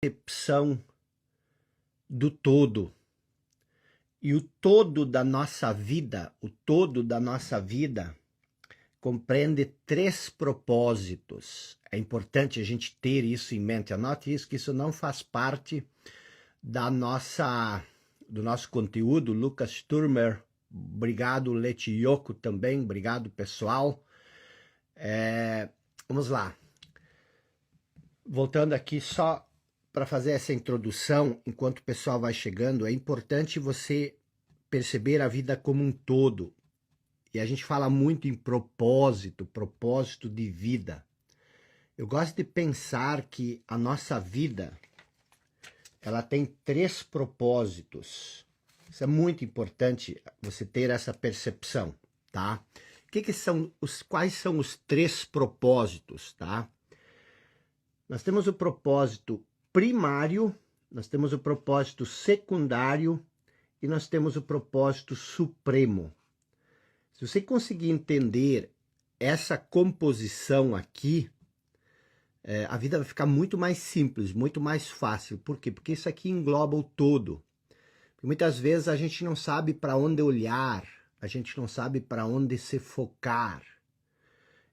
percepção do todo. E o todo da nossa vida, compreende 3 propósitos. É importante a gente ter isso em mente. Anote isso, que isso não faz parte do nosso conteúdo. Lucas Turmer, obrigado. Letioco também, obrigado pessoal. Vamos lá. Voltando aqui só para fazer essa introdução, enquanto o pessoal vai chegando, é importante você perceber a vida como um todo. E a gente fala muito em propósito de vida. Eu gosto de pensar que a nossa vida, ela tem 3 propósitos. Isso é muito importante você ter essa percepção, tá? Quais são os 3 propósitos, tá? Nós temos o propósito primário, nós temos o propósito secundário e nós temos o propósito supremo. Se você conseguir entender essa composição aqui, a vida vai ficar muito mais simples, muito mais fácil. Por quê? Porque isso aqui engloba o todo. Porque muitas vezes a gente não sabe para onde olhar, a gente não sabe para onde se focar.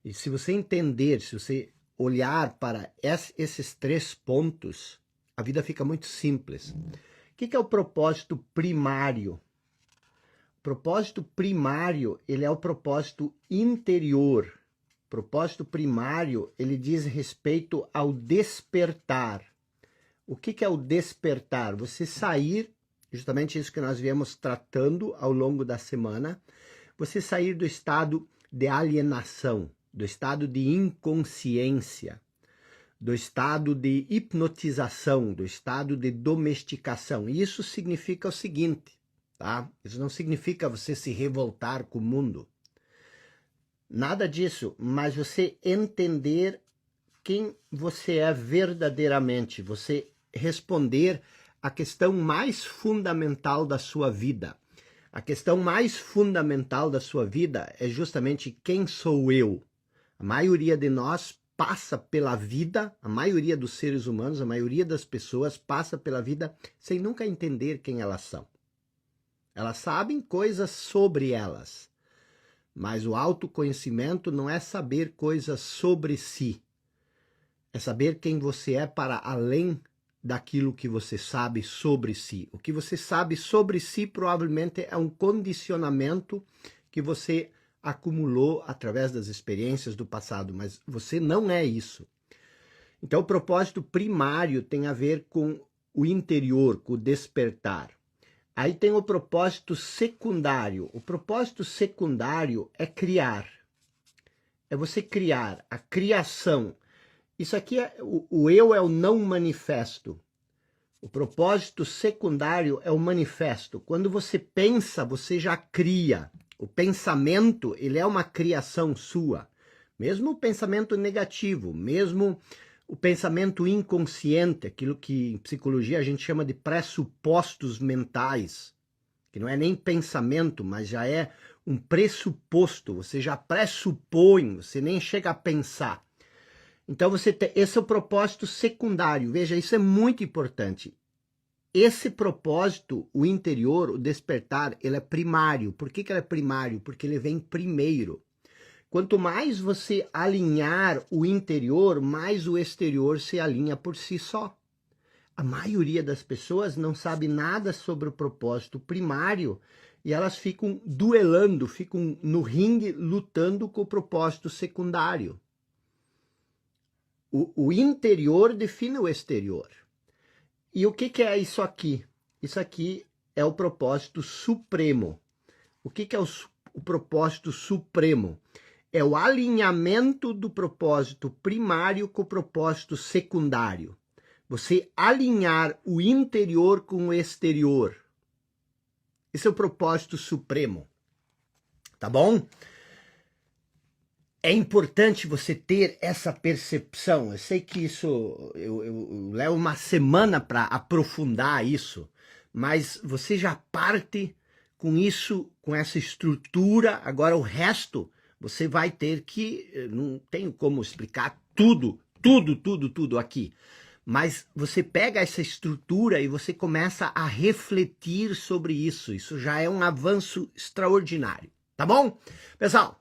E se você entender, se você olhar para esses 3 pontos, a vida fica muito simples. O que é o propósito primário? O propósito primário, ele é o propósito interior. O propósito primário, ele diz respeito ao despertar. O que é o despertar? Você sair, justamente isso que nós viemos tratando ao longo da semana, você sair do estado de alienação, do estado de inconsciência, do estado de hipnotização, do estado de domesticação. E isso significa o seguinte, tá? Isso não significa você se revoltar com o mundo. Nada disso, mas você entender quem você é verdadeiramente, você responder a questão mais fundamental da sua vida. A questão mais fundamental da sua vida é justamente quem sou eu. A maioria de nós passa pela vida, a maioria dos seres humanos, a maioria das pessoas passa pela vida sem nunca entender quem elas são. Elas sabem coisas sobre elas, mas o autoconhecimento não é saber coisas sobre si. É saber quem você é para além daquilo que você sabe sobre si. O que você sabe sobre si provavelmente é um condicionamento que você acumulou através das experiências do passado, mas você não é isso. Então o propósito primário tem a ver com o interior, com o despertar. Aí tem o propósito secundário. O propósito secundário é criar. É você criar, a criação. Isso aqui o eu é o não manifesto. O propósito secundário é o manifesto. Quando você pensa, você já cria. O pensamento, ele é uma criação sua. Mesmo o pensamento negativo, mesmo o pensamento inconsciente, aquilo que em psicologia a gente chama de pressupostos mentais, que não é nem pensamento, mas já é um pressuposto. Você já pressupõe, você nem chega a pensar. Então esse é o propósito secundário. Veja, isso é muito importante. Esse propósito, o interior, o despertar, ele é primário. Por que ele é primário? Porque ele vem primeiro. Quanto mais você alinhar o interior, mais o exterior se alinha por si só. A maioria das pessoas não sabe nada sobre o propósito primário e elas ficam duelando, ficam no ringue lutando com o propósito secundário. O interior define o exterior. E o que é isso aqui? Isso aqui é o propósito supremo. O que é o propósito supremo? É o alinhamento do propósito primário com o propósito secundário. Você alinhar o interior com o exterior. Esse é o propósito supremo. Tá bom? É importante você ter essa percepção. Eu sei que isso, eu levo uma semana para aprofundar isso, mas você já parte com isso, com essa estrutura. Agora o resto, você vai ter que, não tenho como explicar tudo aqui, Mas você pega essa estrutura e você começa a refletir sobre isso. Isso já é um avanço extraordinário, tá bom? Pessoal,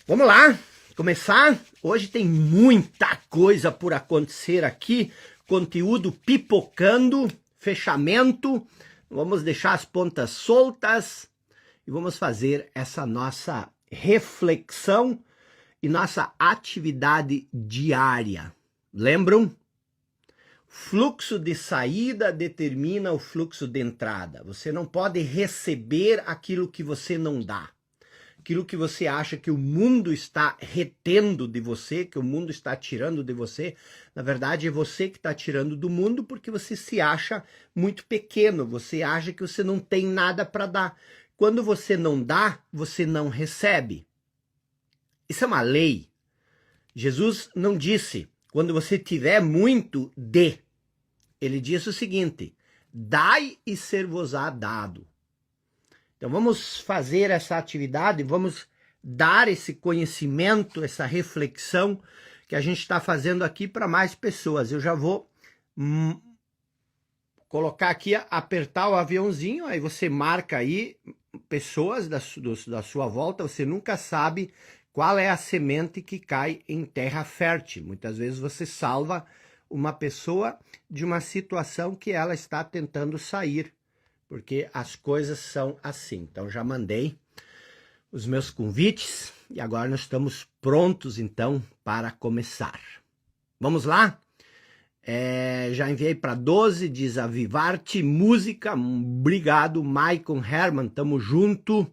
vamos lá começar. Hoje tem muita coisa por acontecer aqui. Conteúdo pipocando, fechamento. Vamos deixar as pontas soltas e vamos fazer essa nossa reflexão e nossa atividade diária. Lembram? Fluxo de saída determina o fluxo de entrada. Você não pode receber aquilo que você não dá. Aquilo que você acha que o mundo está retendo de você, que o mundo está tirando de você, na verdade é você que está tirando do mundo porque você se acha muito pequeno, você acha que você não tem nada para dar. Quando você não dá, você não recebe. Isso é uma lei. Jesus não disse, quando você tiver muito, dê. Ele disse o seguinte, dai e ser-vos-á dado. Então vamos fazer essa atividade, vamos dar esse conhecimento, essa reflexão que a gente está fazendo aqui para mais pessoas. Eu já vou colocar aqui, apertar o aviãozinho, aí você marca aí pessoas da sua volta, você nunca sabe qual é a semente que cai em terra fértil. Muitas vezes você salva uma pessoa de uma situação que ela está tentando sair, porque as coisas são assim. Então já mandei os meus convites e agora nós estamos prontos então para começar. Vamos lá? Já enviei para 12, diz a Vivarte Música, obrigado, Maicon Herman, tamo junto.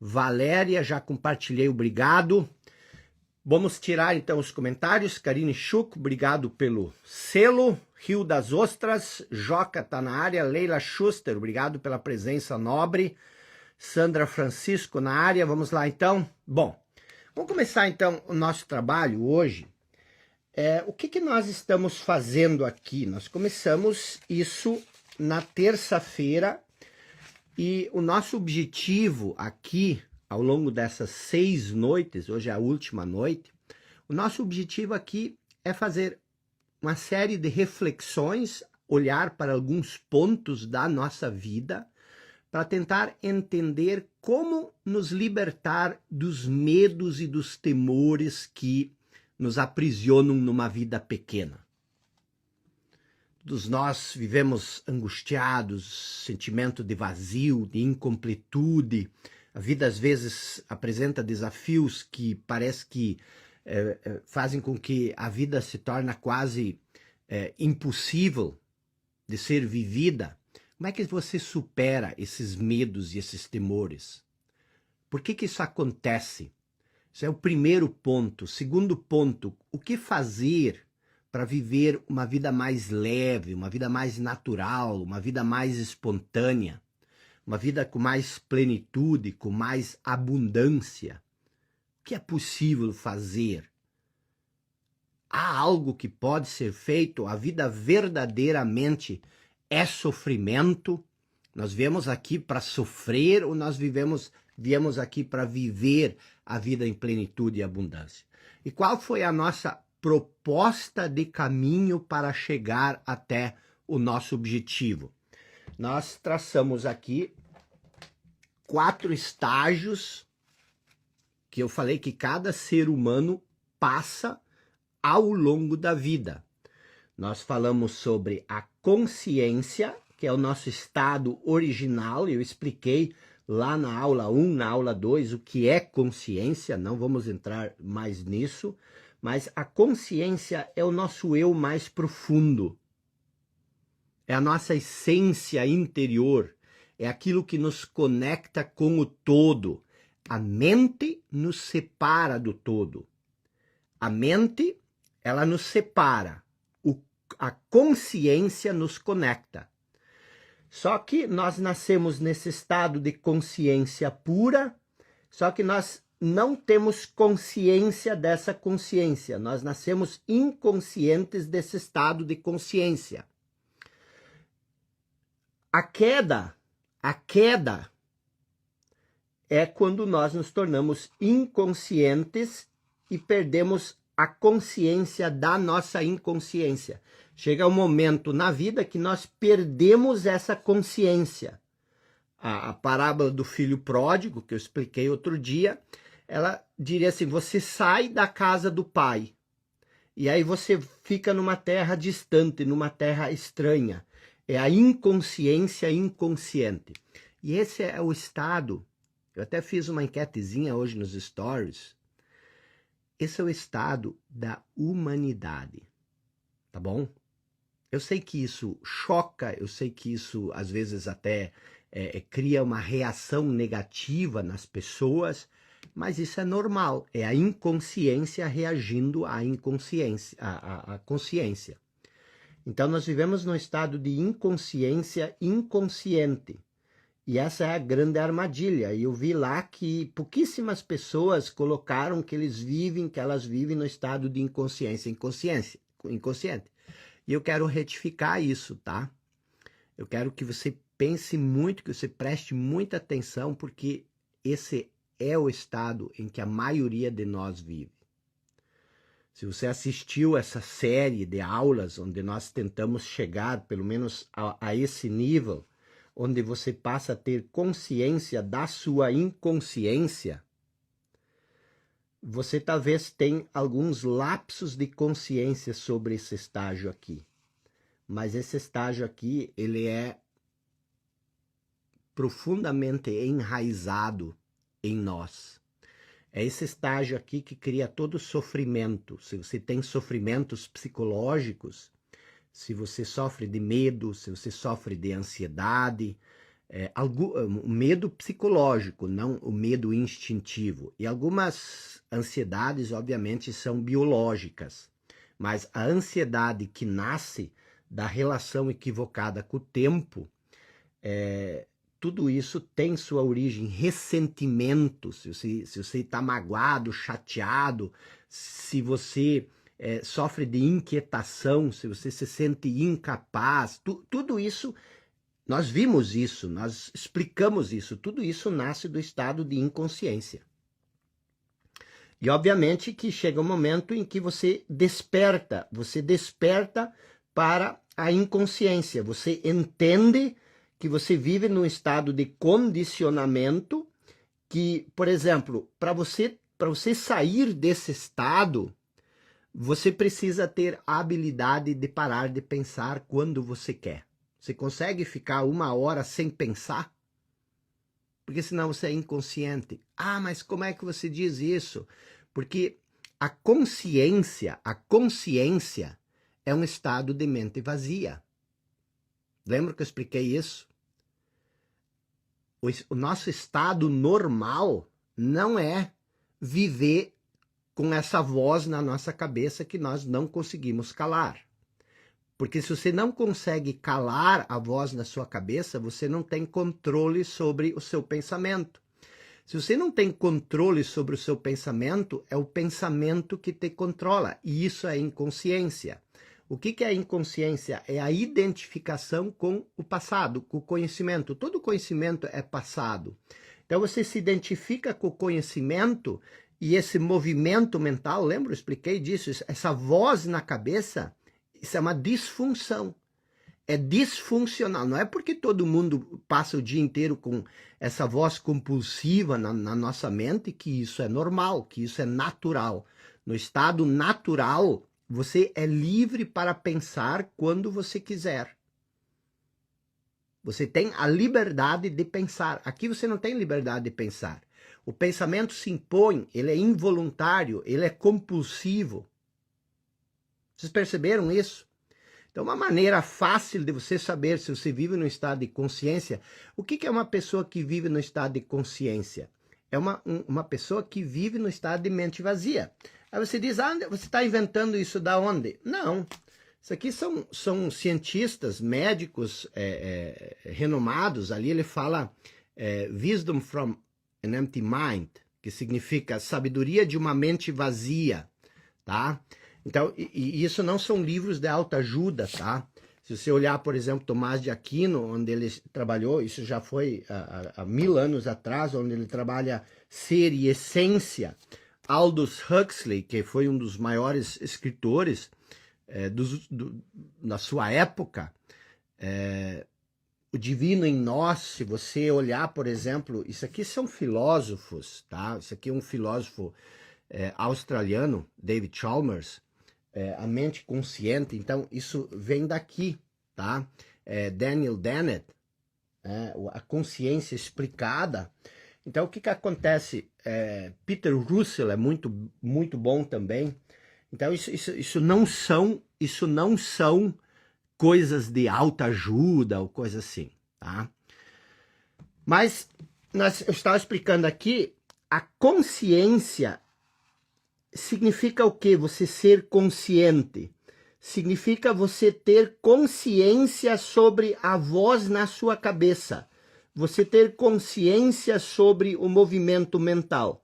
Valéria, já compartilhei, obrigado. Vamos tirar então os comentários. Karine Schuch, obrigado pelo selo. Rio das Ostras, Joca tá na área. Leila Schuster, obrigado pela presença nobre. Sandra Francisco na área, vamos lá então. Bom, vamos começar então o nosso trabalho hoje. O que nós estamos fazendo aqui? Nós começamos isso na terça-feira. E o nosso objetivo aqui, ao longo dessas 6 noites, hoje é a última noite, o nosso objetivo aqui é fazer uma série de reflexões, olhar para alguns pontos da nossa vida, para tentar entender como nos libertar dos medos e dos temores que nos aprisionam numa vida pequena. Todos nós vivemos angustiados, sentimento de vazio, de incompletude. A vida às vezes apresenta desafios que parece que fazem com que a vida se torne quase impossível de ser vivida. Como é que você supera esses medos e esses temores? Por que isso acontece? Esse é o primeiro ponto. Segundo ponto, o que fazer para viver uma vida mais leve, uma vida mais natural, uma vida mais espontânea, uma vida com mais plenitude, com mais abundância? O que é possível fazer? Há algo que pode ser feito? A vida verdadeiramente é sofrimento? Nós viemos aqui para sofrer ou nós viemos aqui para viver a vida em plenitude e abundância? E qual foi a nossa proposta de caminho para chegar até o nosso objetivo? Nós traçamos aqui 4 estágios que eu falei que cada ser humano passa ao longo da vida. Nós falamos sobre a consciência, que é o nosso estado original, e eu expliquei lá na aula 1, na aula 2, o que é consciência, não vamos entrar mais nisso. Mas a consciência é o nosso eu mais profundo. É a nossa essência interior. É aquilo que nos conecta com o todo. A mente nos separa do todo. A mente, ela nos separa. A consciência nos conecta. Só que nós nascemos nesse estado de consciência pura, só que nós não temos consciência dessa consciência. Nós nascemos inconscientes desse estado de consciência. A queda é quando nós nos tornamos inconscientes e perdemos a consciência da nossa inconsciência. Chega um momento na vida que nós perdemos essa consciência. A parábola do filho pródigo, que eu expliquei outro dia, ela diria assim, você sai da casa do pai, e aí você fica numa terra distante, numa terra estranha. É a inconsciência inconsciente. E esse é o estado, eu até fiz uma enquetezinha hoje nos stories, esse é o estado da humanidade, tá bom? Eu sei que isso choca, eu sei que isso às vezes até cria uma reação negativa nas pessoas, mas isso é normal, é a inconsciência reagindo à inconsciência, à consciência. Então nós vivemos num estado de inconsciência inconsciente, e essa é a grande armadilha. E eu vi lá que pouquíssimas pessoas colocaram que elas vivem no estado de inconsciente. E eu quero retificar isso, tá? Eu quero que você pense muito, que você preste muita atenção, porque esse é o estado em que a maioria de nós vive. Se você assistiu essa série de aulas, onde nós tentamos chegar, pelo menos a esse nível, onde você passa a ter consciência da sua inconsciência, você talvez tenha alguns lapsos de consciência sobre esse estágio aqui. Mas esse estágio aqui, ele é profundamente enraizado em nós. É esse estágio aqui que cria todo o sofrimento. Se você tem sofrimentos psicológicos, se você sofre de medo, se você sofre de ansiedade, medo psicológico, não o medo instintivo. E algumas ansiedades, obviamente, são biológicas, mas a ansiedade que nasce da relação equivocada com o tempo, tudo isso tem sua origem em ressentimento. Se você está magoado, chateado, se você sofre de inquietação, se você se sente incapaz, tudo isso, nós vimos isso, nós explicamos isso, tudo isso nasce do estado de inconsciência. E obviamente que chega um momento em que você desperta para a inconsciência, você entende que você vive num estado de condicionamento que, por exemplo, para você sair desse estado, você precisa ter a habilidade de parar de pensar quando você quer. Você consegue ficar 1 hora sem pensar? Porque senão você é inconsciente. Ah, mas como é que você diz isso? Porque a consciência é um estado de mente vazia. Lembra que eu expliquei isso? O nosso estado normal não é viver com essa voz na nossa cabeça que nós não conseguimos calar. Porque se você não consegue calar a voz na sua cabeça, você não tem controle sobre o seu pensamento. Se você não tem controle sobre o seu pensamento, é o pensamento que te controla. E isso é inconsciência. O que é a inconsciência? É a identificação com o passado, com o conhecimento. Todo conhecimento é passado. Então você se identifica com o conhecimento e esse movimento mental, lembra? Eu expliquei disso. Essa voz na cabeça, isso é uma disfunção. É disfuncional. Não é porque todo mundo passa o dia inteiro com essa voz compulsiva na nossa mente que isso é normal, que isso é natural. No estado natural, você é livre para pensar quando você quiser. Você tem a liberdade de pensar. Aqui você não tem liberdade de pensar. O pensamento se impõe, ele é involuntário, ele é compulsivo. Vocês perceberam isso? Então, uma maneira fácil de você saber se você vive no estado de consciência, o que é uma pessoa que vive no estado de consciência? É uma pessoa que vive no estado de mente vazia. Aí você diz, você está inventando isso da onde? Não, isso aqui são cientistas, médicos renomados. Ali ele fala wisdom from an empty mind, que significa sabedoria de uma mente vazia, tá? Então, e isso não são livros de autoajuda, tá? Se você olhar, por exemplo, Tomás de Aquino, onde ele trabalhou, isso já foi há 1000 anos atrás, onde ele trabalha ser e essência. Aldous Huxley, que foi um dos maiores escritores na sua época, o divino em nós, se você olhar, por exemplo, isso aqui são filósofos, tá? Isso aqui é um filósofo australiano, David Chalmers, a mente consciente, então isso vem daqui, tá? Daniel Dennett, a consciência explicada. Então, o que acontece? Peter Russell é muito, muito bom também. Então, isso não são coisas de autoajuda ou coisa assim, tá? Mas eu estava explicando aqui, a consciência significa o quê? Você ser consciente. Significa você ter consciência sobre a voz na sua cabeça. Você ter consciência sobre o movimento mental.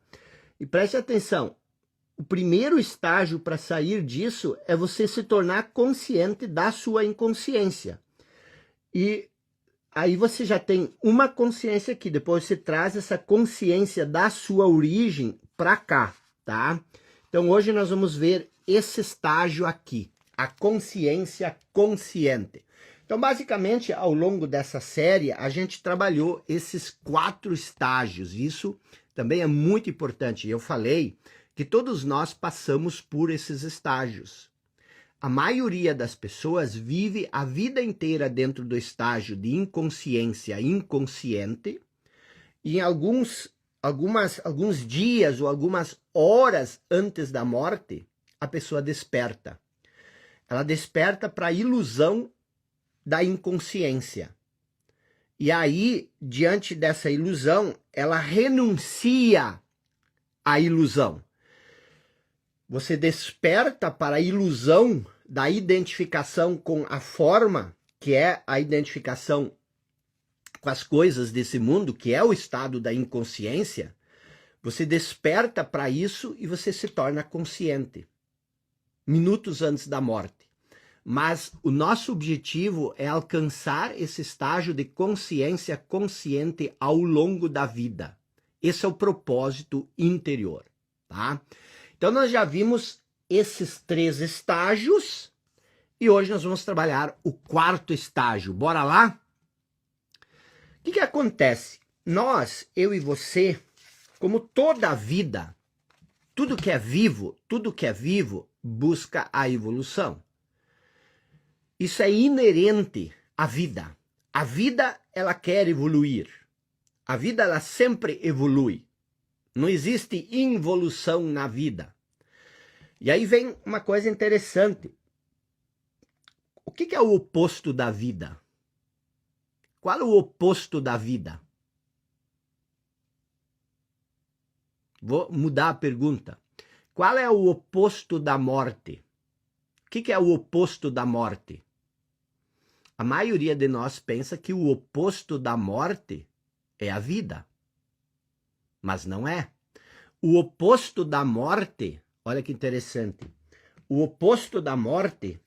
E preste atenção, o primeiro estágio para sair disso é você se tornar consciente da sua inconsciência. E aí você já tem uma consciência aqui, depois você traz essa consciência da sua origem para cá, tá? Então hoje nós vamos ver esse estágio aqui, a consciência consciente. Então basicamente ao longo dessa série a gente trabalhou esses 4 estágios, isso também é muito importante. Eu falei que todos nós passamos por esses estágios. A maioria das pessoas vive a vida inteira dentro do estágio de inconsciência inconsciente e em alguns dias ou algumas horas antes da morte, a pessoa desperta. Ela desperta para a ilusão da inconsciência. E aí, diante dessa ilusão, ela renuncia à ilusão. Você desperta para a ilusão da identificação com a forma, que é a identificação com as coisas desse mundo, que é o estado da inconsciência. Você desperta para isso e você se torna consciente, minutos antes da morte. Mas o nosso objetivo é alcançar esse estágio de consciência consciente ao longo da vida. Esse é o propósito interior, tá? Então nós já vimos esses 3 estágios e hoje nós vamos trabalhar o 4º estágio. Bora lá? O que acontece? Nós, eu e você, como toda a vida, tudo que é vivo busca a evolução. Isso é inerente à vida. A vida, ela quer evoluir. A vida, ela sempre evolui. Não existe involução na vida. E aí vem uma coisa interessante. O que é o oposto da vida? Qual é o oposto da vida? Vou mudar a pergunta. Qual é o oposto da morte? O que é o oposto da morte? A maioria de nós pensa que o oposto da morte é a vida. Mas não é. O oposto da morte, olha que interessante, o oposto da morte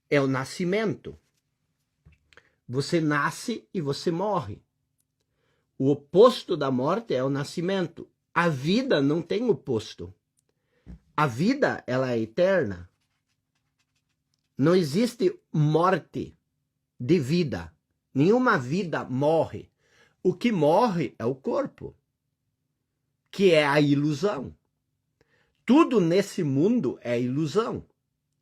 é o nascimento. Você nasce e você morre. O oposto da morte é o nascimento. A vida não tem oposto. A vida, ela é eterna. Não existe morte de vida. Nenhuma vida morre. O que morre é o corpo, que é a ilusão. Tudo nesse mundo é ilusão.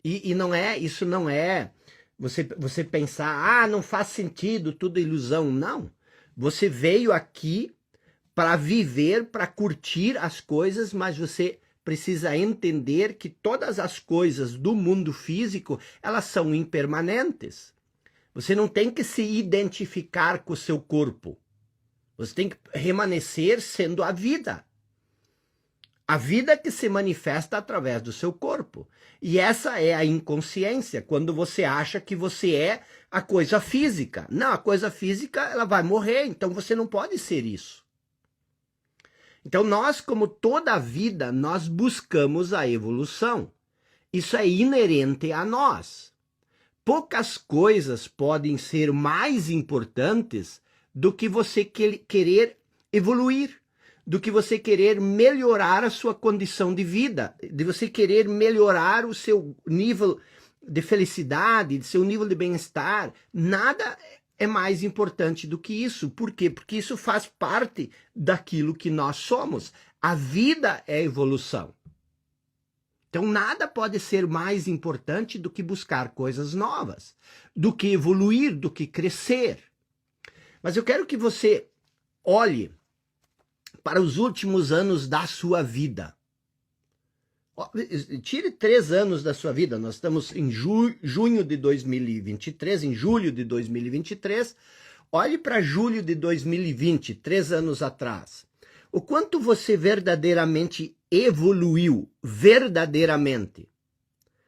E não é, isso não é você pensar, não faz sentido, tudo é ilusão. Não. Você veio aqui para viver, para curtir as coisas, mas você precisa entender que todas as coisas do mundo físico, elas são impermanentes. Você não tem que se identificar com o seu corpo. Você tem que permanecer sendo a vida. A vida que se manifesta através do seu corpo. E essa é a inconsciência, quando você acha que você é a coisa física. Não, a coisa física ela vai morrer, então você não pode ser isso. Então nós, como toda a vida, nós buscamos a evolução. Isso é inerente a nós. Poucas coisas podem ser mais importantes do que você querer evoluir. do que você querer melhorar a sua condição de vida, de você querer melhorar o seu nível de felicidade, de seu nível de bem-estar. Nada é mais importante do que isso. Por quê? Porque isso faz parte daquilo que nós somos. A vida é evolução. Então nada pode ser mais importante do que buscar coisas novas, do que evoluir, do que crescer. Mas eu quero que você olhe para os últimos anos da sua vida. Tire 3 anos da sua vida. Nós estamos em junho de 2023, em julho de 2023. Olhe para julho de 2020, 3 anos atrás. O quanto você verdadeiramente evoluiu, verdadeiramente.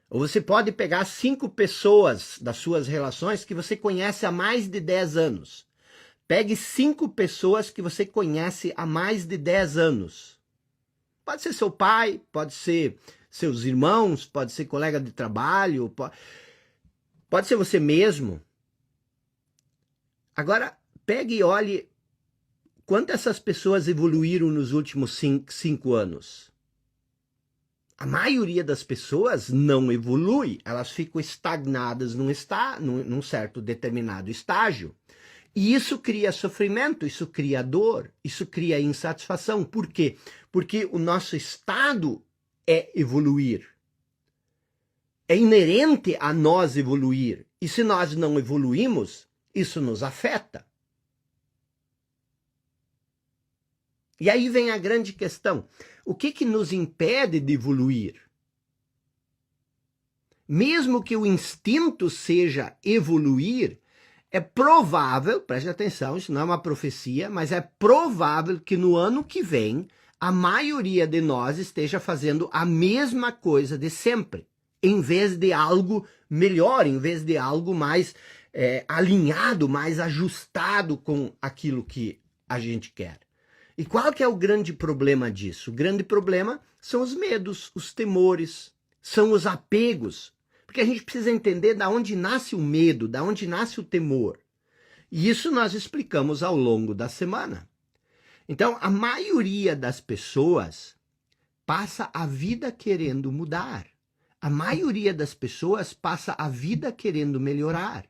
Ou você pode pegar 5 pessoas das suas relações que você conhece há mais de 10 anos. Pegue 5 pessoas que você conhece há mais de 10 anos. Pode ser seu pai, pode ser seus irmãos, pode ser colega de trabalho, pode ser você mesmo. Agora, pegue e olhe quanto essas pessoas evoluíram nos últimos 5 anos. A maioria das pessoas não evolui, elas ficam estagnadas num certo determinado estágio. E isso cria sofrimento, isso cria dor, isso cria insatisfação. Por quê? Porque o nosso estado é evoluir. É inerente a nós evoluir. E se nós não evoluímos, isso nos afeta. E aí vem a grande questão. O que nos impede de evoluir? Mesmo que o instinto seja evoluir, é provável, preste atenção, isso não é uma profecia, mas é provável que no ano que vem a maioria de nós esteja fazendo a mesma coisa de sempre, em vez de algo melhor, em vez de algo mais alinhado, mais ajustado com aquilo que a gente quer. E qual que é o grande problema disso? O grande problema são os medos, os temores, são os apegos. Porque a gente precisa entender de onde nasce o medo, de onde nasce o temor. E isso nós explicamos ao longo da semana. Então, a maioria das pessoas passa a vida querendo mudar. A maioria das pessoas passa a vida querendo melhorar.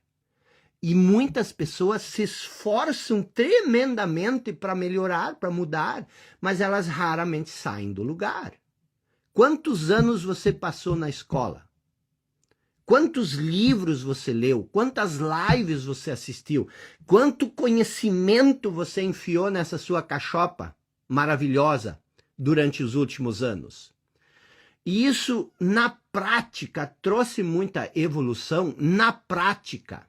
E muitas pessoas se esforçam tremendamente para melhorar, para mudar, mas elas raramente saem do lugar. Quantos anos você passou na escola? Quantos livros você leu? Quantas lives você assistiu? Quanto conhecimento você enfiou nessa sua cachopa maravilhosa durante os últimos anos? E isso, na prática, trouxe muita evolução na prática.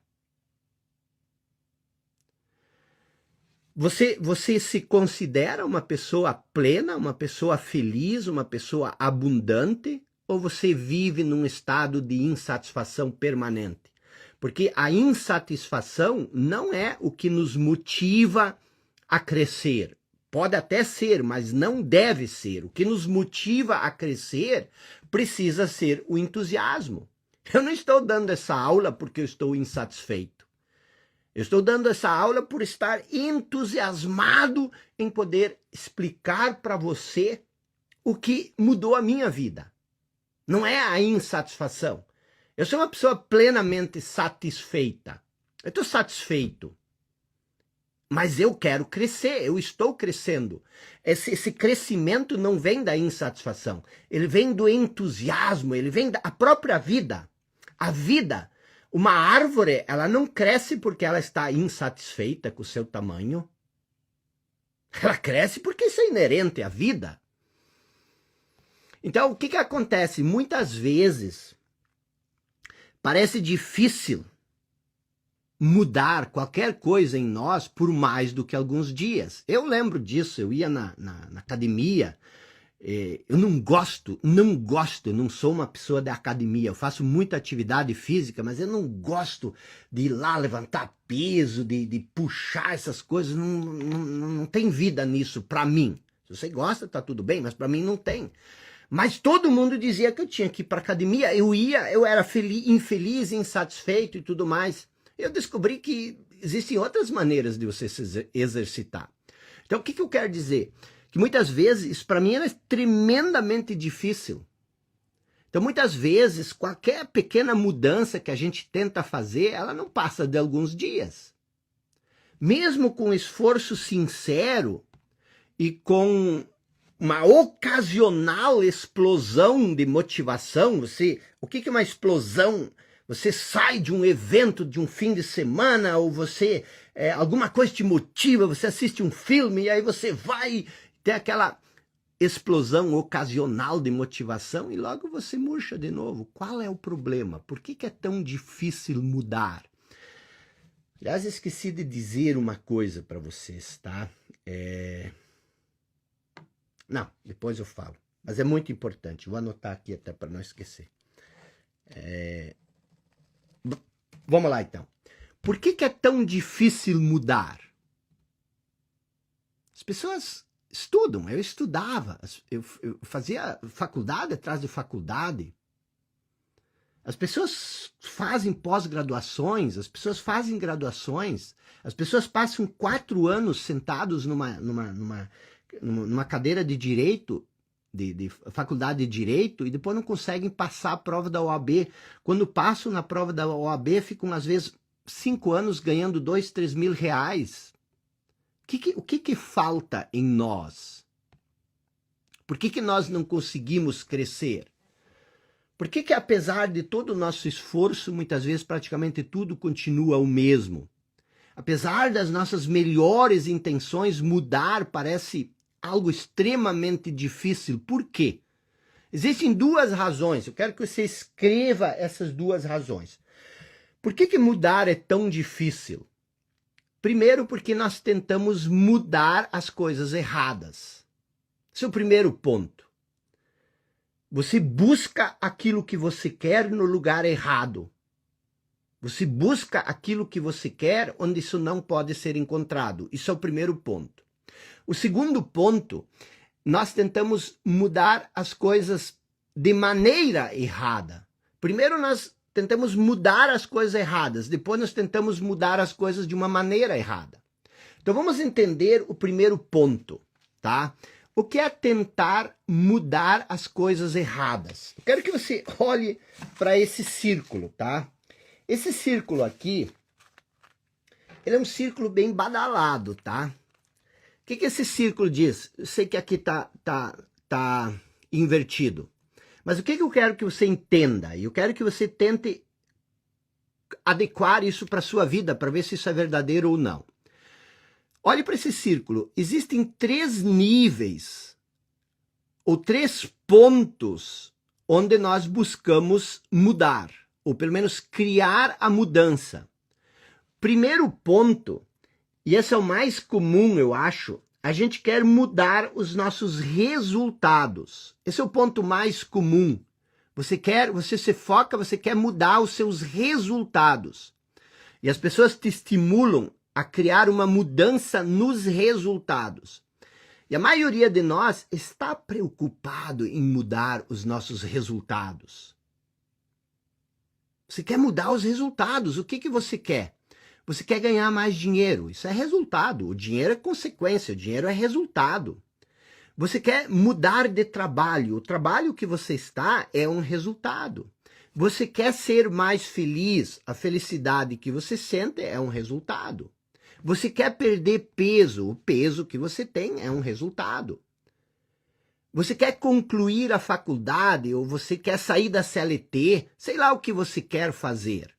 Você se considera uma pessoa plena, uma pessoa feliz, uma pessoa abundante? Ou você vive num estado de insatisfação permanente? Porque a insatisfação não é o que nos motiva a crescer. Pode até ser, mas não deve ser. O que nos motiva a crescer precisa ser o entusiasmo. Eu não estou dando essa aula porque eu estou insatisfeito. Eu estou dando essa aula por estar entusiasmado em poder explicar para você o que mudou a minha vida. Não é a insatisfação. Eu sou uma pessoa plenamente satisfeita. Eu estou satisfeito. Mas eu quero crescer, eu estou crescendo. Esse crescimento não vem da insatisfação. Ele vem do entusiasmo, ele vem da própria vida. A vida, uma árvore, ela não cresce porque ela está insatisfeita com o seu tamanho. Ela cresce porque isso é inerente à vida. Então, o que acontece? Muitas vezes, parece difícil mudar qualquer coisa em nós por mais do que alguns dias. Eu lembro disso, eu ia na academia, eu não gosto, eu não sou uma pessoa da academia, eu faço muita atividade física, mas eu não gosto de ir lá levantar peso, de puxar essas coisas, não tem vida nisso para mim. Se você gosta, tá tudo bem, mas para mim não tem. Mas todo mundo dizia que eu tinha que ir para academia, eu era infeliz, insatisfeito e tudo mais. Eu descobri que existem outras maneiras de você se exercitar. Então, o que eu quero dizer? que muitas vezes, para mim, é tremendamente difícil. Então, muitas vezes, qualquer pequena mudança que a gente tenta fazer, ela não passa de alguns dias. Mesmo com esforço sincero e com uma ocasional explosão de motivação, o que é uma explosão? Você sai de um evento, de um fim de semana, ou alguma coisa te motiva, você assiste um filme e aí você vai ter aquela explosão ocasional de motivação e logo você murcha de novo. Qual é o problema? Por que é tão difícil mudar? Aliás, esqueci de dizer uma coisa para vocês, tá? Não, depois eu falo. Mas é muito importante. Vou anotar aqui até para não esquecer. Vamos lá, então. Por que é tão difícil mudar? As pessoas estudam. Eu estudava. Eu fazia faculdade atrás de faculdade. As pessoas fazem pós-graduações, as pessoas fazem graduações, as pessoas passam 4 anos sentados numa cadeira de direito, de faculdade de direito, e depois não conseguem passar a prova da OAB. Quando passam na prova da OAB, ficam às vezes 5 anos ganhando 2, 3 mil reais. O que falta em nós? Por que nós não conseguimos crescer? Por que apesar de todo o nosso esforço, muitas vezes praticamente tudo continua o mesmo? Apesar das nossas melhores intenções, mudar parece algo extremamente difícil. Por quê? Existem 2 razões. Eu quero que você escreva essas 2 razões. Por que mudar é tão difícil? Primeiro, porque nós tentamos mudar as coisas erradas. Esse é o primeiro ponto. Você busca aquilo que você quer no lugar errado. Você busca aquilo que você quer onde isso não pode ser encontrado. Isso é o primeiro ponto. O segundo ponto, nós tentamos mudar as coisas de maneira errada. Primeiro nós tentamos mudar as coisas erradas, depois nós tentamos mudar as coisas de uma maneira errada. Então vamos entender o primeiro ponto, tá? O que é tentar mudar as coisas erradas? Eu quero que você olhe para esse círculo, tá? Esse círculo aqui, ele é um círculo bem badalado, tá? O que esse círculo diz? Eu sei que aqui tá invertido. Mas o que eu quero que você entenda? Eu quero que você tente adequar isso para a sua vida, para ver se isso é verdadeiro ou não. Olhe para esse círculo. Existem 3 níveis, ou 3 pontos, onde nós buscamos mudar, ou pelo menos criar a mudança. Primeiro ponto, e esse é o mais comum, eu acho, a gente quer mudar os nossos resultados. Esse é o ponto mais comum. Você se foca, você quer mudar os seus resultados. E as pessoas te estimulam a criar uma mudança nos resultados. E a maioria de nós está preocupado em mudar os nossos resultados. Você quer mudar os resultados. O que você quer? Você quer ganhar mais dinheiro. Isso é resultado. O dinheiro é consequência. O dinheiro é resultado. Você quer mudar de trabalho. O trabalho que você está é um resultado. Você quer ser mais feliz. A felicidade que você sente é um resultado. Você quer perder peso. O peso que você tem é um resultado. Você quer concluir a faculdade ou você quer sair da CLT. Sei lá o que você quer fazer.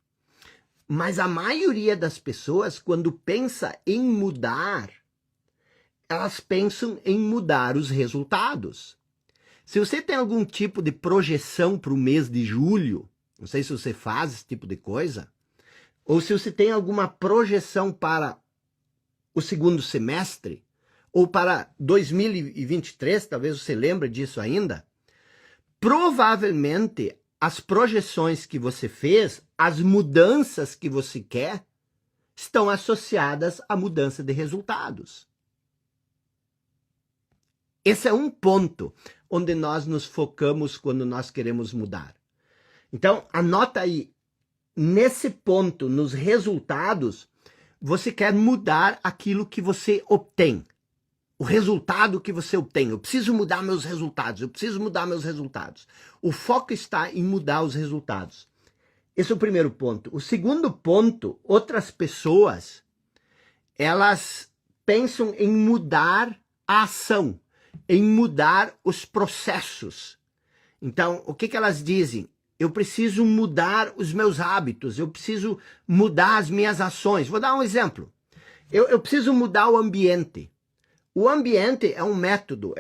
Mas a maioria das pessoas, quando pensa em mudar, elas pensam em mudar os resultados. Se você tem algum tipo de projeção para o mês de julho, não sei se você faz esse tipo de coisa, ou se você tem alguma projeção para o segundo semestre, ou para 2023, talvez você lembre disso ainda, provavelmente as projeções que você fez, as mudanças que você quer, estão associadas à mudança de resultados. Esse é um ponto onde nós nos focamos quando nós queremos mudar. Então, anota aí, nesse ponto, nos resultados, você quer mudar aquilo que você obtém. o resultado que você obtém. Eu preciso mudar meus resultados, eu preciso mudar meus resultados. O foco está em mudar os resultados. Esse é o primeiro ponto. O segundo ponto, outras pessoas, elas pensam em mudar a ação, em mudar os processos. Então, o que elas dizem? Eu preciso mudar os meus hábitos, eu preciso mudar as minhas ações. Vou dar um exemplo. Eu preciso mudar o ambiente. O ambiente é um método,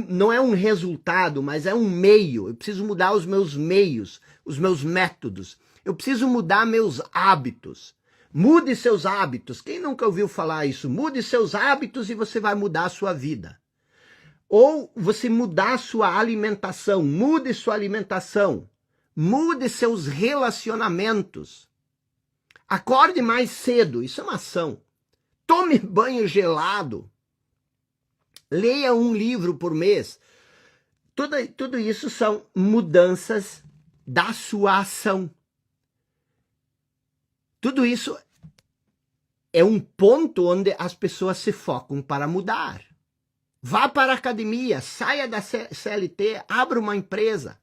não é um resultado, mas é um meio. Eu preciso mudar os meus meios, os meus métodos. Eu preciso mudar meus hábitos. Mude seus hábitos. Quem nunca ouviu falar isso? Mude seus hábitos e você vai mudar a sua vida. Ou você mudar sua alimentação. Mude sua alimentação. Mude seus relacionamentos. Acorde mais cedo. Isso é uma ação. Tome banho gelado. Leia um livro por mês. Tudo isso são mudanças da sua ação. Tudo isso é um ponto onde as pessoas se focam para mudar. Vá para a academia, saia da CLT, abra uma empresa.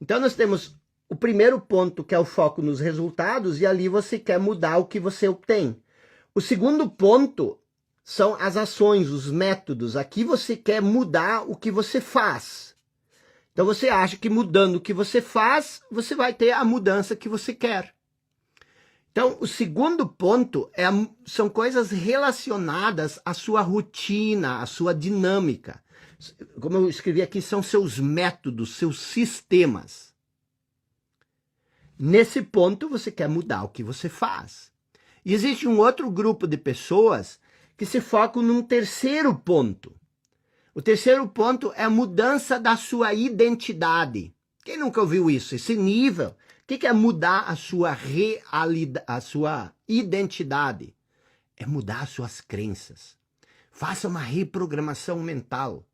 Então nós temos o primeiro ponto, que é o foco nos resultados, e ali você quer mudar o que você obtém. O segundo ponto são as ações, os métodos. Aqui você quer mudar o que você faz. Então você acha que mudando o que você faz, você vai ter a mudança que você quer. Então, o segundo ponto são coisas relacionadas à sua rotina, à sua dinâmica. Como eu escrevi aqui, são seus métodos, seus sistemas. Nesse ponto, você quer mudar o que você faz. E existe um outro grupo de pessoas que se focam num terceiro ponto. O terceiro ponto é a mudança da sua identidade. Quem nunca ouviu isso? Esse nível. O que é mudar a sua realidade, a sua identidade? É mudar as suas crenças. Faça uma reprogramação mental.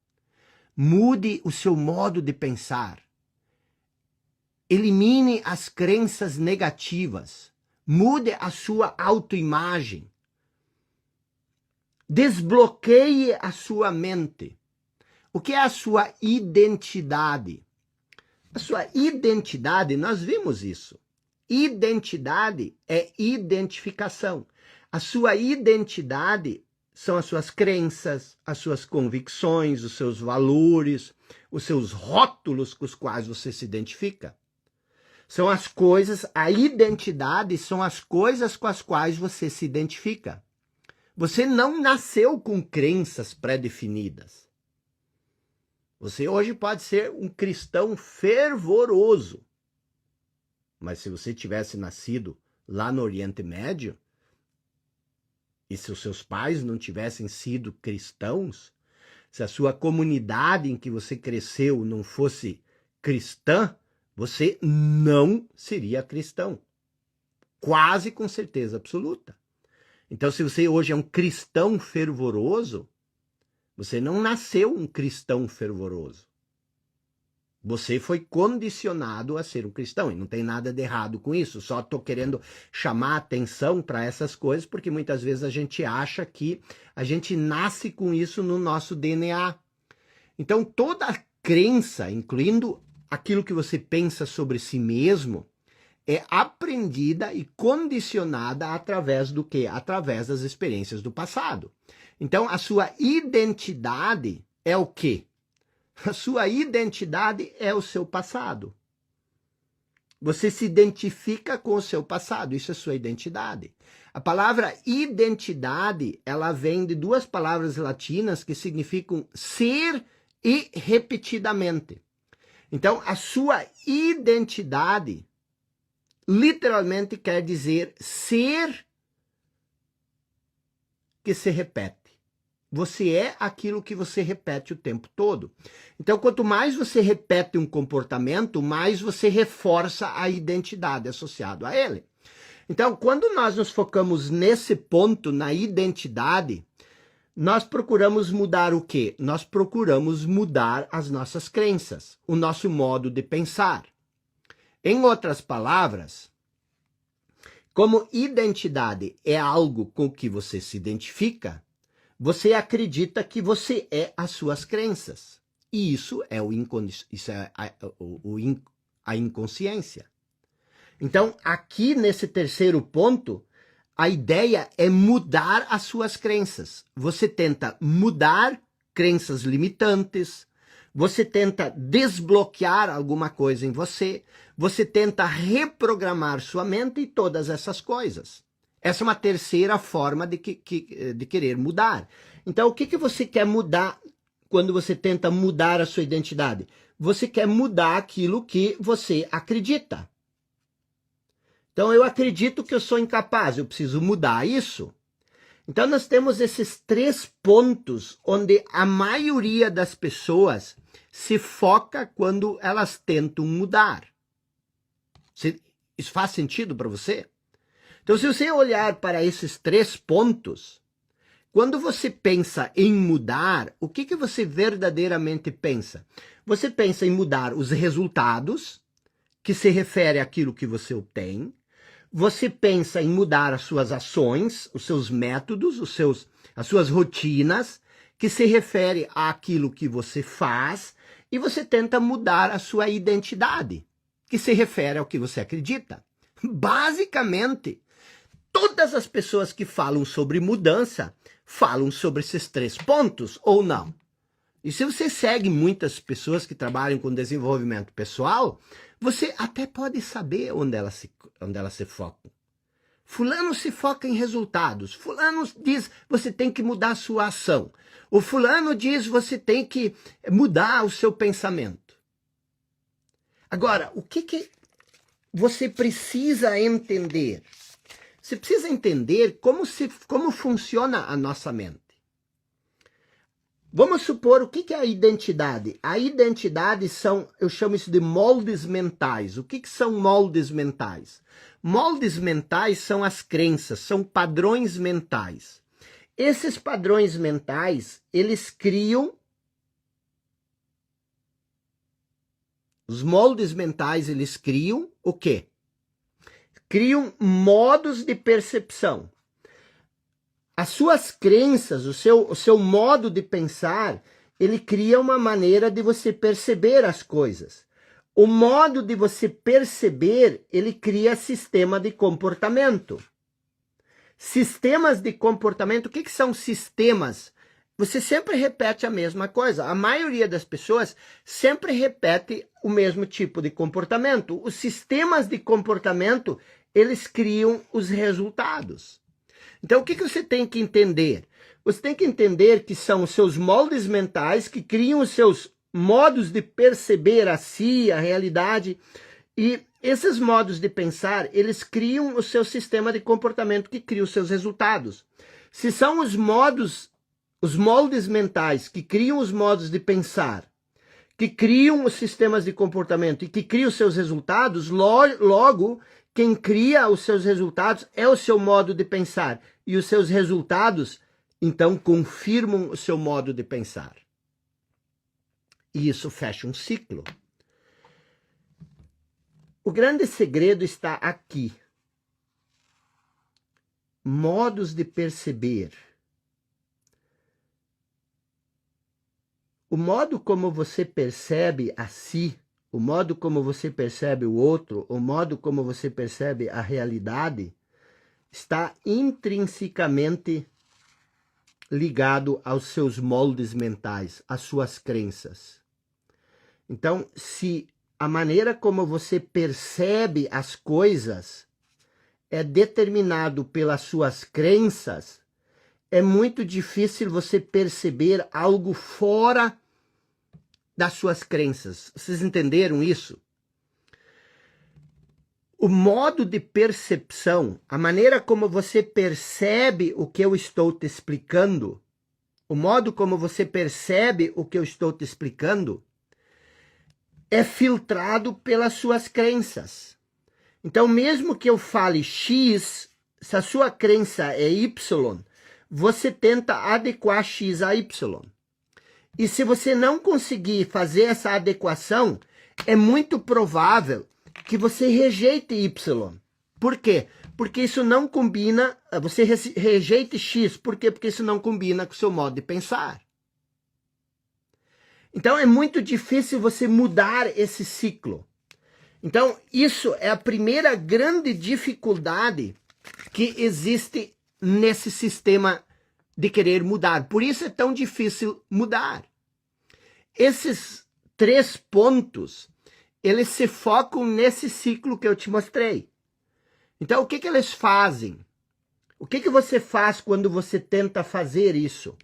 Mude o seu modo de pensar. Elimine as crenças negativas. Mude a sua autoimagem. Desbloqueie a sua mente. O que é a sua identidade? A sua identidade, nós vimos isso. Identidade é identificação. A sua identidade são as suas crenças, as suas convicções, os seus valores, os seus rótulos com os quais você se identifica. São as coisas, a identidade são as coisas com as quais você se identifica. Você não nasceu com crenças pré-definidas. Você hoje pode ser um cristão fervoroso. Mas se você tivesse nascido lá no Oriente Médio, e se os seus pais não tivessem sido cristãos, se a sua comunidade em que você cresceu não fosse cristã, você não seria cristão. Quase com certeza absoluta. Então, se você hoje é um cristão fervoroso, você não nasceu um cristão fervoroso. Você foi condicionado a ser um cristão. E não tem nada de errado com isso. Só estou querendo chamar atenção para essas coisas, porque muitas vezes a gente acha que a gente nasce com isso no nosso DNA. Então, toda crença, incluindo aquilo que você pensa sobre si mesmo, é aprendida e condicionada através do quê? Através das experiências do passado. Então, a sua identidade é o quê? A sua identidade é o seu passado. Você se identifica com o seu passado, isso é sua identidade. A palavra identidade, ela vem de duas palavras latinas que significam ser e repetidamente. Então, a sua identidade literalmente quer dizer ser que se repete. Você é aquilo que você repete o tempo todo. Então, quanto mais você repete um comportamento, mais você reforça a identidade associada a ele. Então, quando nós nos focamos nesse ponto, na identidade, nós procuramos mudar o quê? Nós procuramos mudar as nossas crenças, o nosso modo de pensar. Em outras palavras, Como identidade é algo com que você se identifica, você acredita que você é as suas crenças. E isso é, a inconsciência. Então, aqui nesse terceiro ponto, a ideia é mudar as suas crenças. Você tenta mudar crenças limitantes, você tenta desbloquear alguma coisa em você, você tenta reprogramar sua mente e todas essas coisas. Essa é uma terceira forma de querer mudar. Então, o que você quer mudar quando você tenta mudar a sua identidade? Você quer mudar aquilo que você acredita. Então, eu acredito que eu sou incapaz, eu preciso mudar isso. Então, nós temos esses 3 pontos onde a maioria das pessoas se foca quando elas tentam mudar. Isso faz sentido para você? Então, se você olhar para esses 3 pontos, quando você pensa em mudar, o que você verdadeiramente pensa? Você pensa em mudar os resultados, que se refere àquilo que você obtém. Você pensa em mudar as suas ações, os seus métodos, as suas rotinas, que se refere àquilo que você faz, e você tenta mudar a sua identidade, que se refere ao que você acredita. Basicamente, todas as pessoas que falam sobre mudança falam sobre esses 3 pontos, ou não? E se você segue muitas pessoas que trabalham com desenvolvimento pessoal, você até pode saber onde elas se focam. Fulano se foca em resultados. Fulano diz você tem que mudar a sua ação. O fulano diz você tem que mudar o seu pensamento. Agora, o que você precisa entender? Você precisa entender como funciona a nossa mente. Vamos supor, o que é a identidade? A identidade são, eu chamo isso de moldes mentais. O que são moldes mentais? Moldes mentais são as crenças, são padrões mentais. Esses padrões mentais, eles criam... Os moldes mentais, eles criam o quê? Criam modos de percepção. As suas crenças, o seu modo de pensar, ele cria uma maneira de você perceber as coisas. O modo de você perceber, ele cria sistema de comportamento. Sistemas de comportamento, o que são sistemas? Você sempre repete a mesma coisa. A maioria das pessoas sempre repete o mesmo tipo de comportamento. Os sistemas de comportamento, eles criam os resultados. Então, o que você tem que entender? Você tem que entender que são os seus moldes mentais que criam os seus modos de perceber a si, a realidade. E esses modos de pensar, eles criam o seu sistema de comportamento que cria os seus resultados. Se são os moldes mentais que criam os modos de pensar, que criam os sistemas de comportamento e que criam os seus resultados, logo, quem cria os seus resultados é o seu modo de pensar. E os seus resultados, então, confirmam o seu modo de pensar. E isso fecha um ciclo. O grande segredo está aqui. Modos de perceber. O modo como você percebe a si, o modo como você percebe o outro, o modo como você percebe a realidade, está intrinsecamente ligado aos seus moldes mentais, às suas crenças. Então, se a maneira como você percebe as coisas é determinado pelas suas crenças, é muito difícil você perceber algo fora das suas crenças. Vocês entenderam isso? O modo de percepção, a maneira como você percebe o que eu estou te explicando, o modo como você percebe o que eu estou te explicando, é filtrado pelas suas crenças. Então, mesmo que eu fale X, se a sua crença é Y, você tenta adequar X a Y. E se você não conseguir fazer essa adequação, é muito provável que você rejeite Y. Por quê? Porque isso não combina, você rejeita X. Por quê? Porque isso não combina com o seu modo de pensar. Então é muito difícil você mudar esse ciclo. Então isso é a primeira grande dificuldade que existe nesse sistema de querer mudar. Por isso é tão difícil mudar. Esses 3 pontos, eles se focam nesse ciclo que eu te mostrei. Então, o que eles fazem? O que você faz quando você tenta fazer isso?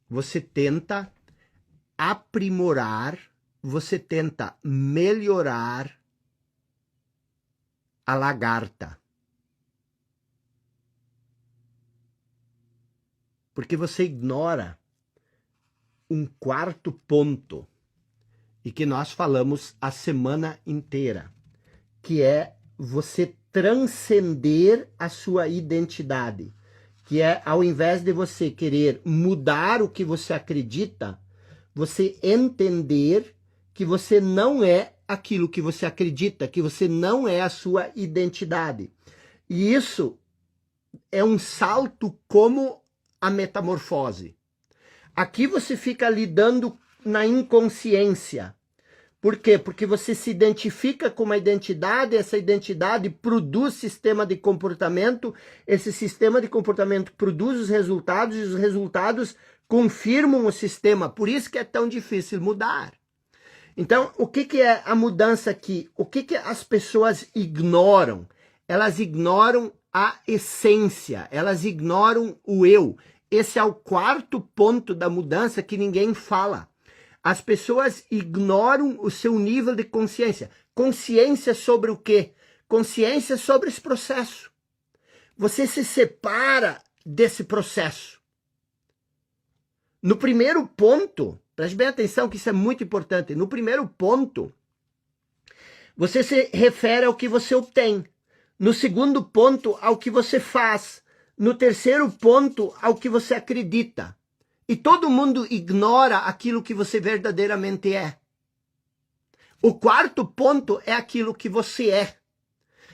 Você tenta aprimorar, você tenta melhorar a lagarta. Porque você ignora um 4º ponto e que nós falamos a semana inteira, que é você transcender a sua identidade, que é ao invés de você querer mudar o que você acredita, você entender que você não é aquilo que você acredita, que você não é a sua identidade. E isso é um salto como a metamorfose. Aqui você fica lidando na inconsciência. Por quê? Porque você se identifica com uma identidade, essa identidade produz sistema de comportamento, esse sistema de comportamento produz os resultados e os resultados confirmam o sistema. Por isso que é tão difícil mudar. Então, o que é a mudança aqui? O que as pessoas ignoram? Elas ignoram a essência, elas ignoram o eu. Esse é o 4º ponto da mudança que ninguém fala. As pessoas ignoram o seu nível de consciência. Consciência sobre o quê? Consciência sobre esse processo. Você se separa desse processo. No primeiro ponto, preste bem atenção que isso é muito importante. No primeiro ponto, você se refere ao que você obtém. No segundo ponto, ao que você faz. No terceiro ponto, ao que você acredita. E todo mundo ignora aquilo que você verdadeiramente é. O 4º ponto é aquilo que você é.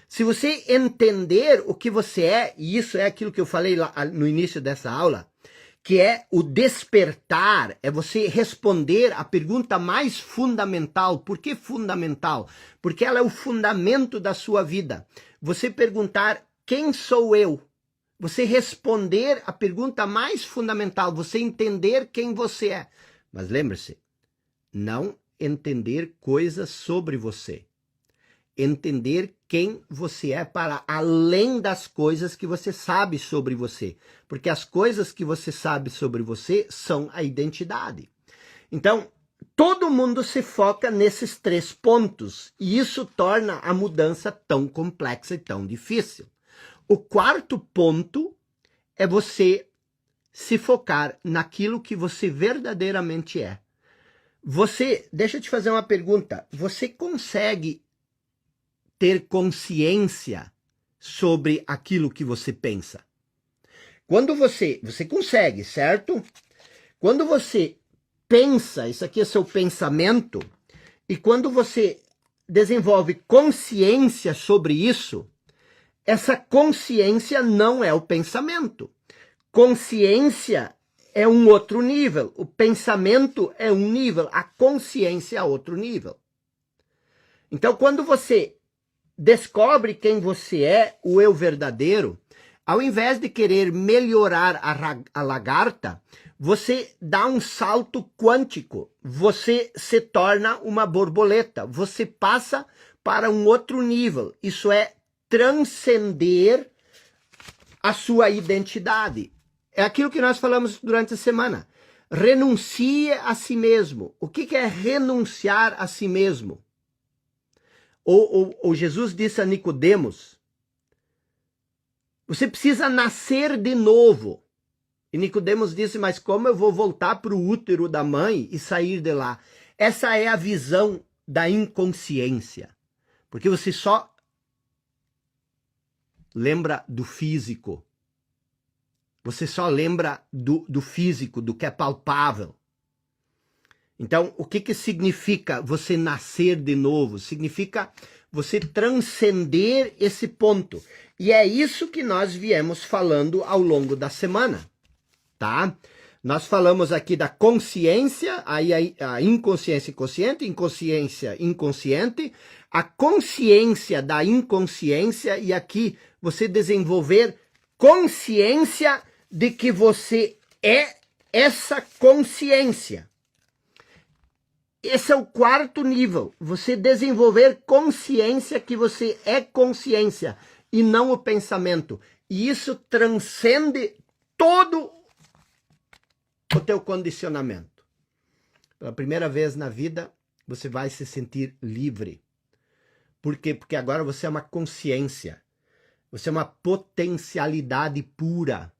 Se você entender o que você é, e isso é aquilo que eu falei lá no início dessa aula, que é o despertar, é você responder a pergunta mais fundamental. Por que fundamental? Porque ela é o fundamento da sua vida. Você perguntar, quem sou eu? Você responder a pergunta mais fundamental, você entender quem você é. Mas lembre-se, não entender coisas sobre você. Entender quem você é para além das coisas que você sabe sobre você. Porque as coisas que você sabe sobre você são a identidade. Então, todo mundo se foca nesses 3 pontos. E isso torna a mudança tão complexa e tão difícil. O 4º ponto é você se focar naquilo que você verdadeiramente é. Deixa eu te fazer uma pergunta. Você consegue ter consciência sobre aquilo que você pensa? Quando você consegue, certo? Quando você pensa, isso aqui é seu pensamento, e quando você desenvolve consciência sobre isso, essa consciência não é o pensamento. Consciência é um outro nível. O pensamento é um nível. A consciência é outro nível. Então, quando você descobre quem você é, o eu verdadeiro, ao invés de querer melhorar a lagarta, você dá um salto quântico. Você se torna uma borboleta. Você passa para um outro nível. Isso é transcender a sua identidade. É aquilo que nós falamos durante a semana. Renuncie a si mesmo. O que é renunciar a si mesmo? Ou Jesus disse a Nicodemos, você precisa nascer de novo. E Nicodemos disse, mas como eu vou voltar para o útero da mãe e sair de lá? Essa é a visão da inconsciência. Porque você só lembra do físico. Você só lembra do físico, do que é palpável. Então, o que significa você nascer de novo? Significa você transcender esse ponto. E é isso que nós viemos falando ao longo da semana, tá? Nós falamos aqui da consciência, aí a inconsciência inconsciente, inconsciência inconsciente, a consciência da inconsciência, e aqui você desenvolver consciência de que você é essa consciência. Esse é o quarto nível, você desenvolver consciência que você é consciência e não o pensamento. E isso transcende todo o teu condicionamento. Pela primeira vez na vida, você vai se sentir livre. Por quê? Porque agora você é uma consciência. Você é uma potencialidade pura.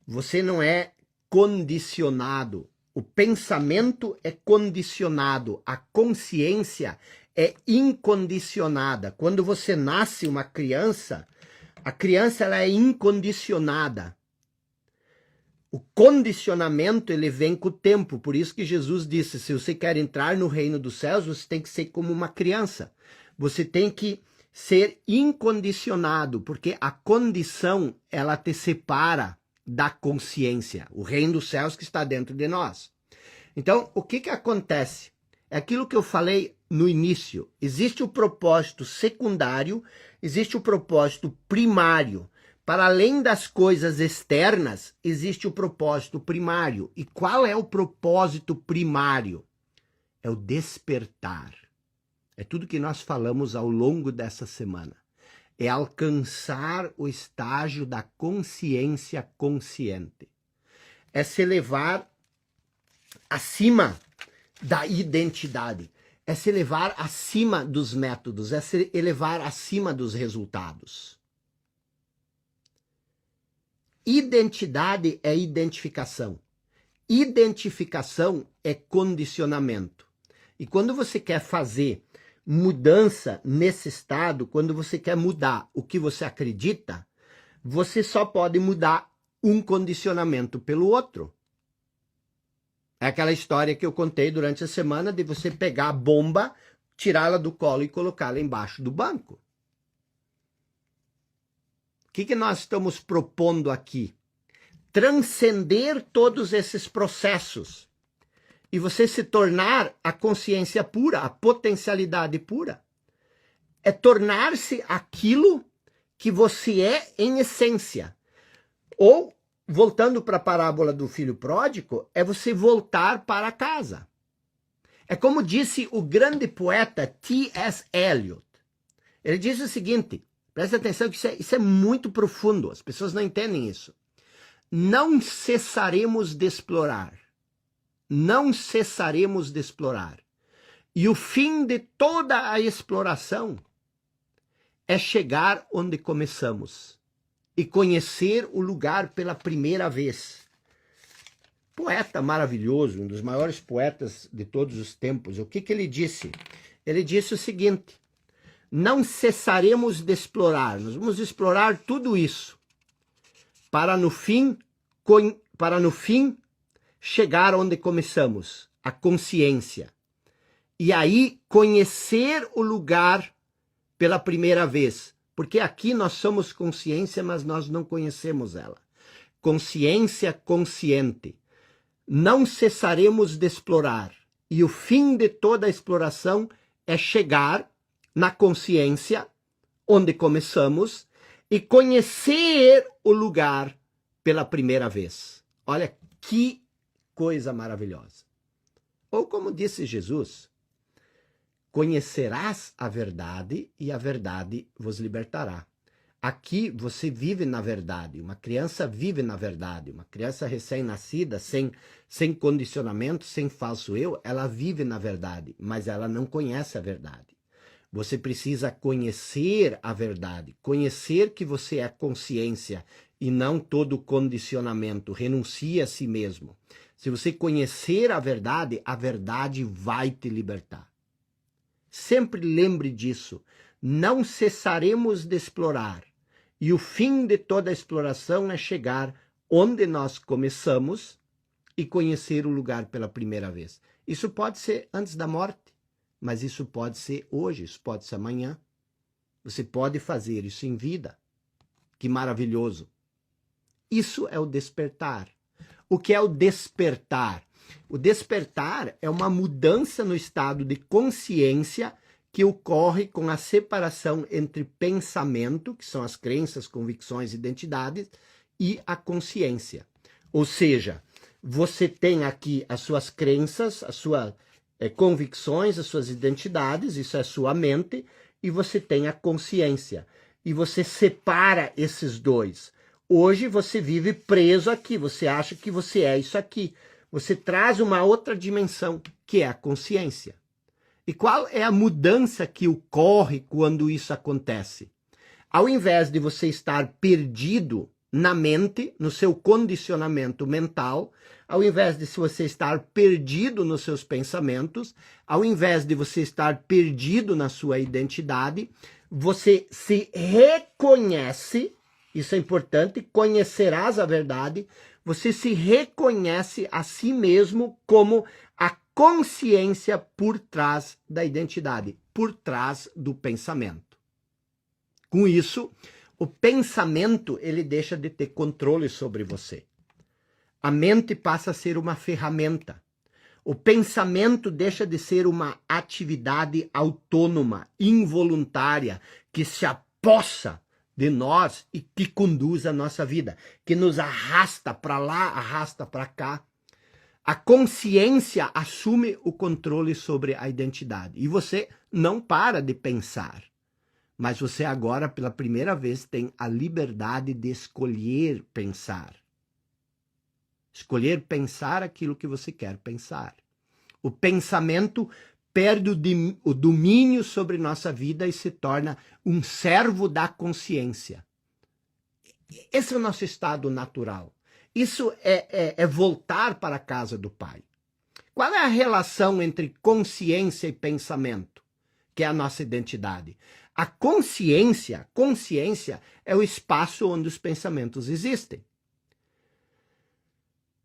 Você não é condicionado. O pensamento é condicionado. A consciência é incondicionada. Quando você nasce uma criança, a criança ela é incondicionada. O condicionamento, ele vem com o tempo. Por isso que Jesus disse, se você quer entrar no reino dos céus, você tem que ser como uma criança. Você tem que ser incondicionado, porque a condição, ela te separa da consciência. O reino dos céus que está dentro de nós. Então, o que acontece? É aquilo que eu falei no início. Existe o propósito secundário, existe o propósito primário. Para além das coisas externas, existe o propósito primário. E qual é o propósito primário? É o despertar. É tudo que nós falamos ao longo dessa semana. É alcançar o estágio da consciência consciente. É se elevar acima da identidade. É se elevar acima dos métodos. É se elevar acima dos resultados. Identidade é identificação. Identificação é condicionamento. E quando você quer fazer mudança nesse estado, quando você quer mudar o que você acredita, você só pode mudar um condicionamento pelo outro. É aquela história que eu contei durante a semana de você pegar a bomba, tirá-la do colo e colocá-la embaixo do banco. O que nós estamos propondo aqui? Transcender todos esses processos. E você se tornar a consciência pura, a potencialidade pura. É tornar-se aquilo que você é em essência. Ou, voltando para a parábola do filho pródigo, é você voltar para casa. É como disse o grande poeta T.S. Eliot. Ele disse o seguinte, presta atenção que isso é muito profundo, as pessoas não entendem isso. Não cessaremos de explorar. Não cessaremos de explorar. E o fim de toda a exploração é chegar onde começamos e conhecer o lugar pela primeira vez. Poeta maravilhoso, um dos maiores poetas de todos os tempos. O que ele disse? Ele disse o seguinte, não cessaremos de explorar, nós vamos explorar tudo isso para no fim chegar onde começamos, a consciência. E aí conhecer o lugar pela primeira vez. Porque aqui nós somos consciência, mas nós não conhecemos ela. Consciência consciente. Não cessaremos de explorar. E o fim de toda a exploração é chegar na consciência, onde começamos, e conhecer o lugar pela primeira vez. Olha que coisa maravilhosa. Ou como disse Jesus, conhecerás a verdade e a verdade vos libertará. Aqui você vive na verdade, uma criança vive na verdade, uma criança recém-nascida, sem condicionamento, sem falso eu, ela vive na verdade, mas ela não conhece a verdade. Você precisa conhecer a verdade, conhecer que você é consciência e não todo condicionamento, renuncie a si mesmo. Se você conhecer a verdade vai te libertar. Sempre lembre disso. Não cessaremos de explorar. E o fim de toda a exploração é chegar onde nós começamos e conhecer o lugar pela primeira vez. Isso pode ser antes da morte, mas isso pode ser hoje, isso pode ser amanhã. Você pode fazer isso em vida. Que maravilhoso. Isso é o despertar. O que é o despertar? O despertar é uma mudança no estado de consciência que ocorre com a separação entre pensamento, que são as crenças, convicções, identidades, e a consciência. Ou seja, você tem aqui as suas crenças, as suas convicções, as suas identidades, isso é sua mente, e você tem a consciência. E você separa esses dois. Hoje você vive preso aqui, você acha que você é isso aqui. Você traz uma outra dimensão, que é a consciência. E qual é a mudança que ocorre quando isso acontece? Ao invés de você estar perdido na mente, no seu condicionamento mental, ao invés de você estar perdido nos seus pensamentos, ao invés de você estar perdido na sua identidade, você se reconhece, isso é importante, conhecerás a verdade, você se reconhece a si mesmo como a consciência por trás da identidade, por trás do pensamento. Com isso, o pensamento ele deixa de ter controle sobre você. A mente passa a ser uma ferramenta. O pensamento deixa de ser uma atividade autônoma, involuntária, que se apossa de nós e que conduz a nossa vida, que nos arrasta para lá, arrasta para cá. A consciência assume o controle sobre a identidade. E você não para de pensar. Mas você agora, pela primeira vez, tem a liberdade de escolher pensar. Escolher pensar aquilo que você quer pensar. O pensamento perde o domínio sobre nossa vida e se torna um servo da consciência. Esse é o nosso estado natural. Isso é voltar para a casa do Pai. Qual é a relação entre consciência e pensamento, que é a nossa identidade? A consciência é o espaço onde os pensamentos existem.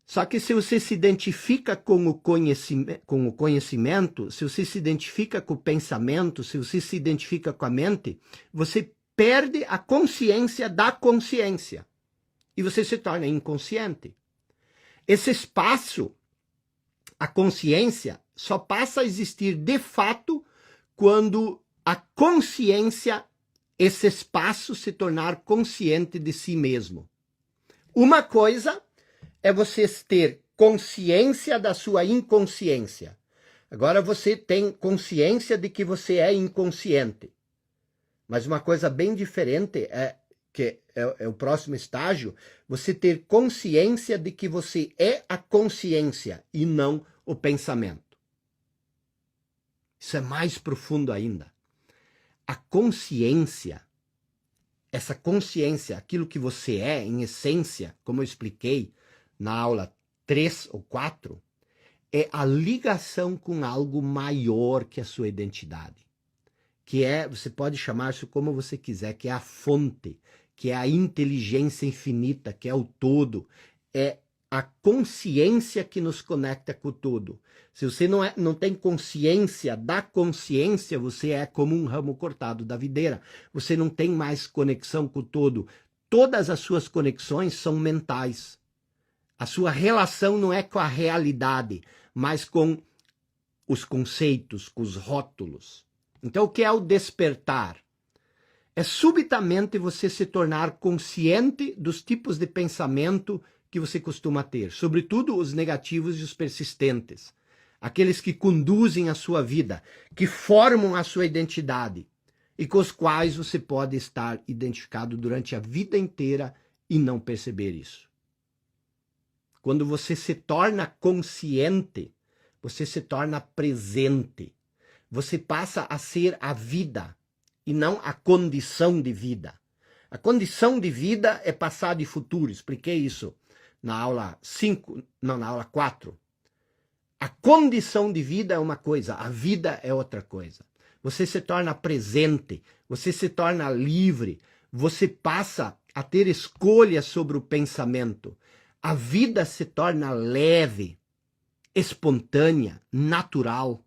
Só que se você se identifica com o conhecimento, se você se identifica com o pensamento, se você se identifica com a mente, você perde a consciência da consciência. E você se torna inconsciente. Esse espaço, a consciência, só passa a existir de fato quando a consciência, esse espaço, se tornar consciente de si mesmo. Uma coisa é você ter consciência da sua inconsciência. Agora você tem consciência de que você é inconsciente. Mas uma coisa bem diferente é o próximo estágio, você ter consciência de que você é a consciência e não o pensamento. Isso é mais profundo ainda. A consciência, essa consciência, aquilo que você é em essência, como eu expliquei na aula 3 ou 4, é a ligação com algo maior que a sua identidade. Que é, você pode chamar isso como você quiser, que é a fonte, que é a inteligência infinita, que é o todo, é a consciência que nos conecta com o todo. Se você não tem consciência da consciência, você é como um ramo cortado da videira. Você não tem mais conexão com o todo. Todas as suas conexões são mentais. A sua relação não é com a realidade, mas com os conceitos, com os rótulos. Então, o que é o despertar? É subitamente você se tornar consciente dos tipos de pensamento que você costuma ter, sobretudo os negativos e os persistentes, aqueles que conduzem a sua vida, que formam a sua identidade e com os quais você pode estar identificado durante a vida inteira e não perceber isso. Quando você se torna consciente, você se torna presente. Você passa a ser a vida e não a condição de vida. A condição de vida é passado e futuro. Expliquei isso na aula 4. A condição de vida é uma coisa, a vida é outra coisa. Você se torna presente, você se torna livre, você passa a ter escolha sobre o pensamento. A vida se torna leve, espontânea, natural.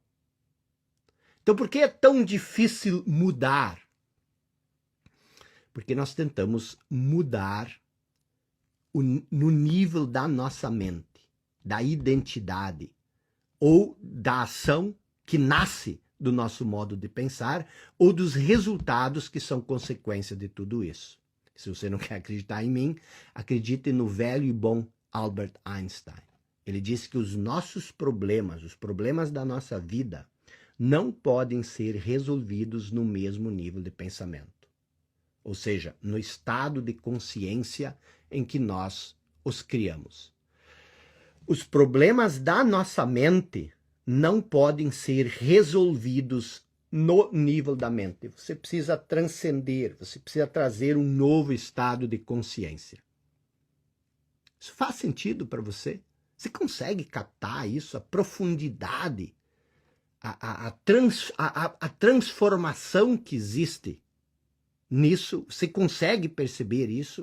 Então, por que é tão difícil mudar? Porque nós tentamos mudar no nível da nossa mente, da identidade, ou da ação que nasce do nosso modo de pensar, ou dos resultados que são consequência de tudo isso. Se você não quer acreditar em mim, acredite no velho e bom Albert Einstein. Ele disse que os nossos problemas, os problemas da nossa vida, não podem ser resolvidos no mesmo nível de pensamento. Ou seja, no estado de consciência em que nós os criamos. Os problemas da nossa mente não podem ser resolvidos no nível da mente. Você precisa transcender, você precisa trazer um novo estado de consciência. Isso faz sentido para você? Você consegue captar isso, a profundidade, a transformação que existe nisso? Você consegue perceber isso?